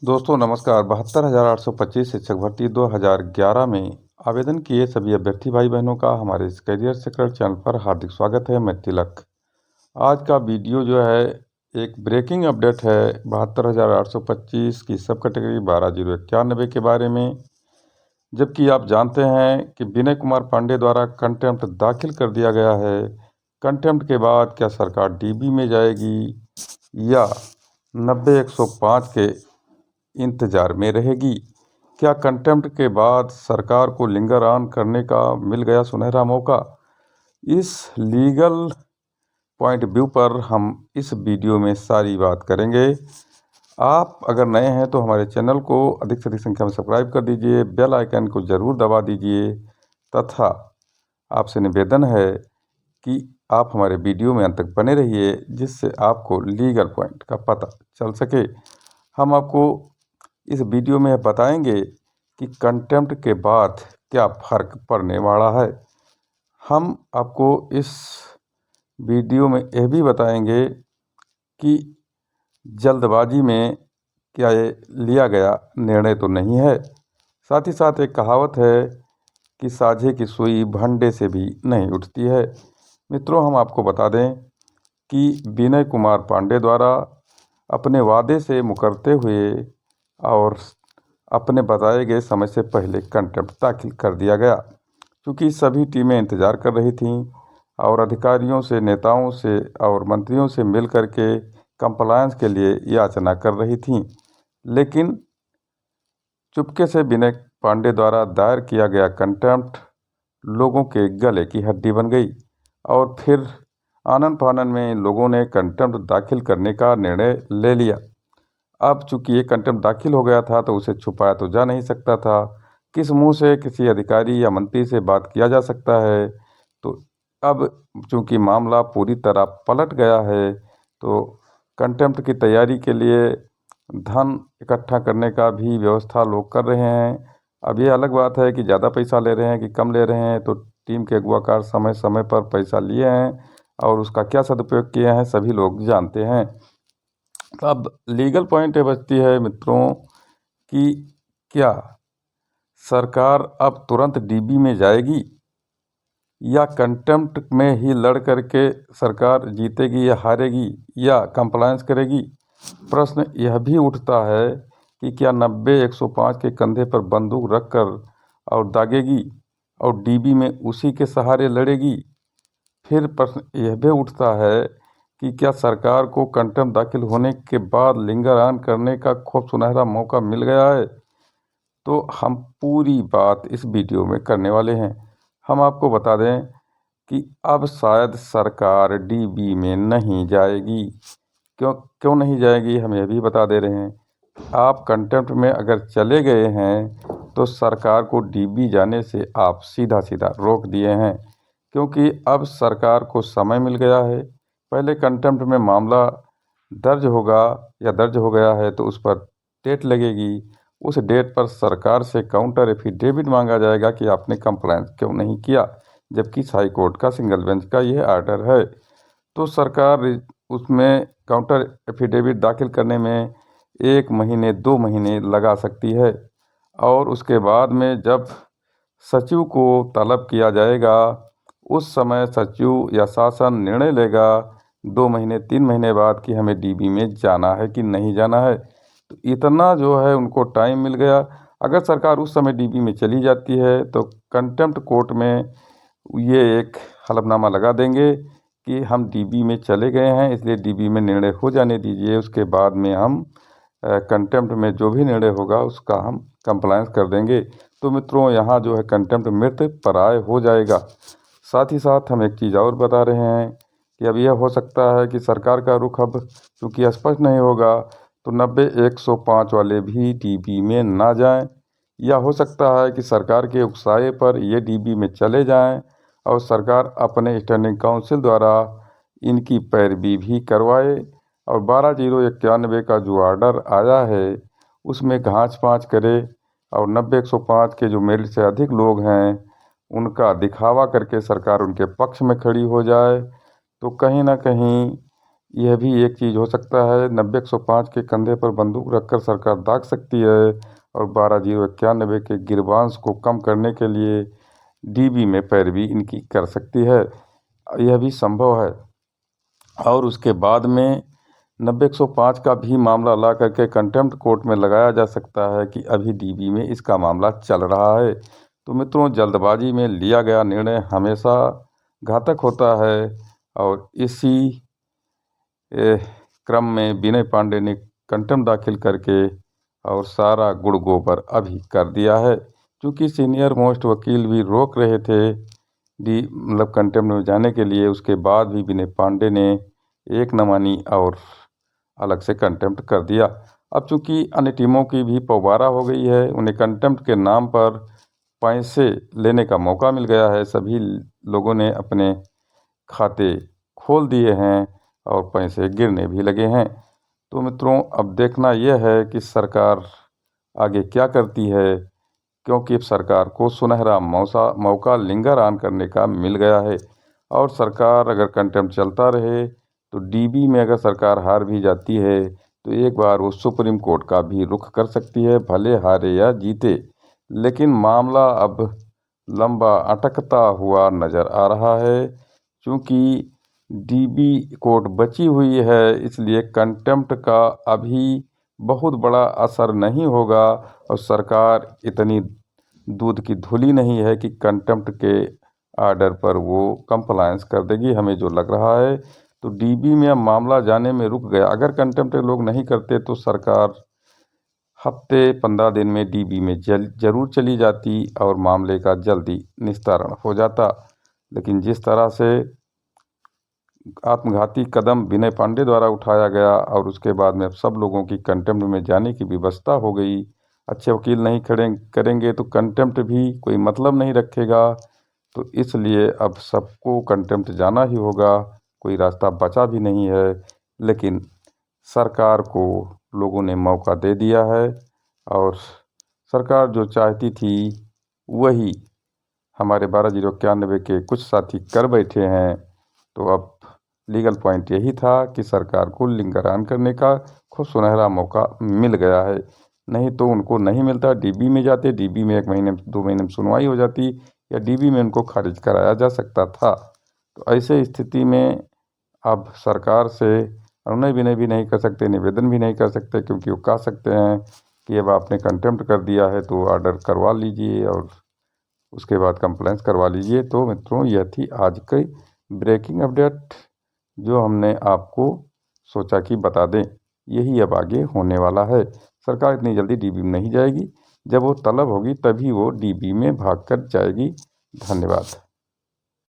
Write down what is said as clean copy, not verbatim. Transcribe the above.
दोस्तों नमस्कार। 72,825 शिक्षक भर्ती 2011 में आवेदन किए सभी अभ्यर्थी भाई बहनों का हमारे इस करियर सीक्रेट चैनल पर हार्दिक स्वागत है। मैं तिलक। आज का वीडियो जो है एक ब्रेकिंग अपडेट है 72,825 की सब कैटेगरी 12,091 के बारे में। जबकि आप जानते हैं कि विनय कुमार पांडे द्वारा कंटेम्प्ट दाखिल कर दिया गया है। कंटेम्प्ट के बाद क्या सरकार डीबी में जाएगी या 90-105 के इंतजार में रहेगी? क्या कंटेम्प्ट के बाद सरकार को लिंगर ऑन करने का मिल गया सुनहरा मौका? इस लीगल पॉइंट व्यू पर हम इस वीडियो में सारी बात करेंगे। आप अगर नए हैं तो हमारे चैनल को अधिक से अधिक संख्या में सब्सक्राइब कर दीजिए, बेल आइकन को ज़रूर दबा दीजिए तथा आपसे निवेदन है कि आप हमारे वीडियो में अंत तक बने रहिए, जिससे आपको लीगल पॉइंट का पता चल सके। हम आपको इस वीडियो में बताएंगे कि कंटेम्प्ट के बाद क्या फ़र्क पड़ने वाला है। हम आपको इस वीडियो में यह भी बताएंगे कि जल्दबाजी में क्या ये लिया गया निर्णय तो नहीं है। साथ ही साथ एक कहावत है कि साझे की सुई भंडे से भी नहीं उठती है। मित्रों, हम आपको बता दें कि विनय कुमार पांडे द्वारा अपने वादे से मुकरते हुए और अपने बताए गए समय से पहले कंटेम्प्ट दाखिल कर दिया गया, क्योंकि सभी टीमें इंतज़ार कर रही थीं और अधिकारियों से, नेताओं से और मंत्रियों से मिल कर के कंप्लायंस के लिए याचना कर रही थीं। लेकिन चुपके से विनय पांडे द्वारा दायर किया गया कंटेम्प्ट लोगों के गले की हड्डी बन गई और फिर आनन फानन में लोगों ने कंटेम्प्ट दाखिल करने का निर्णय ले लिया। अब चूंकि ये कंटेम्प्ट दाखिल हो गया था तो उसे छुपाया तो जा नहीं सकता था। किस मुंह से किसी अधिकारी या मंत्री से बात किया जा सकता है? तो अब चूंकि मामला पूरी तरह पलट गया है तो कंटेम्प्ट की तैयारी के लिए धन इकट्ठा करने का भी व्यवस्था लोग कर रहे हैं। अब ये अलग बात है कि ज़्यादा पैसा ले रहे हैं कि कम ले रहे हैं, तो टीम के अगुवाकार समय समय पर पैसा लिए हैं और उसका क्या सदुपयोग किए हैं सभी लोग जानते हैं। अब लीगल पॉइंट ये बचती है मित्रों कि क्या सरकार अब तुरंत डीबी में जाएगी या कंटेम्प्ट में ही लड़ करके सरकार जीतेगी या हारेगी या कंप्लायंस करेगी? प्रश्न यह भी उठता है कि क्या 90-105 के कंधे पर बंदूक रखकर और दागेगी और डीबी में उसी के सहारे लड़ेगी? फिर प्रश्न यह भी उठता है कि क्या सरकार को कंटेम्प्ट दाखिल होने के बाद लिंगर ऑन करने का खूब सुनहरा मौका मिल गया है? तो हम पूरी बात इस वीडियो में करने वाले हैं। हम आपको बता दें कि अब शायद सरकार डीबी में नहीं जाएगी। क्यों नहीं जाएगी, हम यह भी बता दे रहे हैं। आप कंटेम्प्ट में अगर चले गए हैं तो सरकार को डीबी जाने से आप सीधा सीधा रोक दिए हैं, क्योंकि अब सरकार को समय मिल गया है। पहले कंटेम्प्ट में मामला दर्ज होगा या दर्ज हो गया है तो उस पर डेट लगेगी। उस डेट पर सरकार से काउंटर एफिडेविट मांगा जाएगा कि आपने कंप्लायंस क्यों नहीं किया, जबकि हाई कोर्ट का सिंगल बेंच का यह आर्डर है। तो सरकार उसमें काउंटर एफिडेविट दाखिल करने में 1 महीने 2 महीने लगा सकती है और उसके बाद में जब सचिव को तलब किया जाएगा उस समय सचिव या शासन निर्णय लेगा 2 महीने 3 महीने बाद कि हमें डीबी में जाना है कि नहीं जाना है। तो इतना जो है उनको टाइम मिल गया। अगर सरकार उस समय डीबी में चली जाती है तो कंटेम्प्ट कोर्ट में ये एक हलफनामा लगा देंगे कि हम डीबी में चले गए हैं, इसलिए डीबी में निर्णय हो जाने दीजिए, उसके बाद में हम कंटेम्प्ट में जो भी निर्णय होगा उसका हम कंप्लायंस कर देंगे। तो मित्रों, यहाँ जो है कंटेम्प्ट मृत पराय हो जाएगा। साथ ही साथ हम एक चीज़ और बता रहे हैं कि अब यह हो सकता है कि सरकार का रुख अब चूँकि स्पष्ट नहीं होगा तो 90-105 वाले भी डीबी में ना जाएं, या हो सकता है कि सरकार के उकसावे पर ये डीबी में चले जाएं और सरकार अपने स्टैंडिंग काउंसिल द्वारा इनकी पैरवी भी करवाए और 12,091 का जो आर्डर आया है उसमें घाँच पाँच करे और 90-105 के जो मेरिट से अधिक लोग हैं उनका दिखावा करके सरकार उनके पक्ष में खड़ी हो जाए। तो कहीं ना कहीं यह भी एक चीज़ हो सकता है। 90-105 के कंधे पर बंदूक रखकर सरकार दाग सकती है और 12-091 के गिरबांस को कम करने के लिए डीबी में पैरवी इनकी कर सकती है। यह भी संभव है। और उसके बाद में 90-105 का भी मामला ला करके कंटेम्प्ट कोर्ट में लगाया जा सकता है कि अभी डीबी में इसका मामला चल रहा है। तो मित्रों, जल्दबाजी में लिया गया निर्णय हमेशा घातक होता है और इसी क्रम में विनय पांडे ने कंटेम्प्ट दाखिल करके और सारा गुड़ गोबर अभी कर दिया है। क्योंकि सीनियर मोस्ट वकील भी रोक रहे थे कंटेम्प्ट में जाने के लिए, उसके बाद भी विनय पांडे ने एक न मानी और अलग से कंटेम्प्ट कर दिया। अब चूंकि अन्य टीमों की भी पौबारा हो गई है, उन्हें कंटेम्प्ट के नाम पर पैसे लेने का मौका मिल गया है। सभी लोगों ने अपने खाते खोल दिए हैं और पैसे गिरने भी लगे हैं। तो मित्रों, अब देखना यह है कि सरकार आगे क्या करती है, क्योंकि अब सरकार को सुनहरा मौका लिंगर ऑन करने का मिल गया है। और सरकार अगर कंटेम्प्ट चलता रहे तो डीबी में अगर सरकार हार भी जाती है तो एक बार वो सुप्रीम कोर्ट का भी रुख कर सकती है, भले हारे या जीते। लेकिन मामला अब लंबा अटकता हुआ नज़र आ रहा है। क्योंकि डीबी कोर्ट बची हुई है, इसलिए कंटेम्प्ट का अभी बहुत बड़ा असर नहीं होगा और सरकार इतनी दूध की धुली नहीं है कि कंटेम्प्ट के आर्डर पर वो कंप्लायंस कर देगी, हमें जो लग रहा है। तो डीबी में अब मामला जाने में रुक गया। अगर कंटेम्प्ट लोग नहीं करते तो सरकार हफ्ते 15 दिन में डीबी में जरूर चली जाती और मामले का जल्दी निस्तारण हो जाता। लेकिन जिस तरह से आत्मघाती कदम विनय पांडे द्वारा उठाया गया और उसके बाद में अब सब लोगों की कंटेम्प्ट में जाने की व्यवस्था हो गई। अच्छे वकील नहीं खड़े करेंगे तो कंटेम्प्ट भी कोई मतलब नहीं रखेगा। तो इसलिए अब सबको कंटेम्प्ट जाना ही होगा, कोई रास्ता बचा भी नहीं है। लेकिन सरकार को लोगों ने मौका दे दिया है और सरकार जो चाहती थी वही हमारे 12-091 के कुछ साथी कर बैठे हैं। तो अब लीगल पॉइंट यही था कि सरकार को लिंगर ऑन करने का खूब सुनहरा मौका मिल गया है। नहीं तो उनको नहीं मिलता, डीबी में जाते, डीबी में 1 महीने 2 महीने में सुनवाई हो जाती या डीबी में उनको खारिज कराया जा सकता था। तो ऐसे स्थिति में अब सरकार से अनुनय विनय भी नहीं कर सकते, निवेदन भी नहीं कर सकते, क्योंकि वो कह सकते हैं कि अब आपने कंटेम्प्ट कर दिया है तो ऑर्डर करवा लीजिए और उसके बाद कंप्लेंस करवा लीजिए। तो मित्रों, यह थी आज की ब्रेकिंग अपडेट जो हमने आपको सोचा कि बता दें। यही अब आगे होने वाला है। सरकार इतनी जल्दी डीबी में नहीं जाएगी, जब वो तलब होगी तभी वो डीबी में भाग कर जाएगी। धन्यवाद।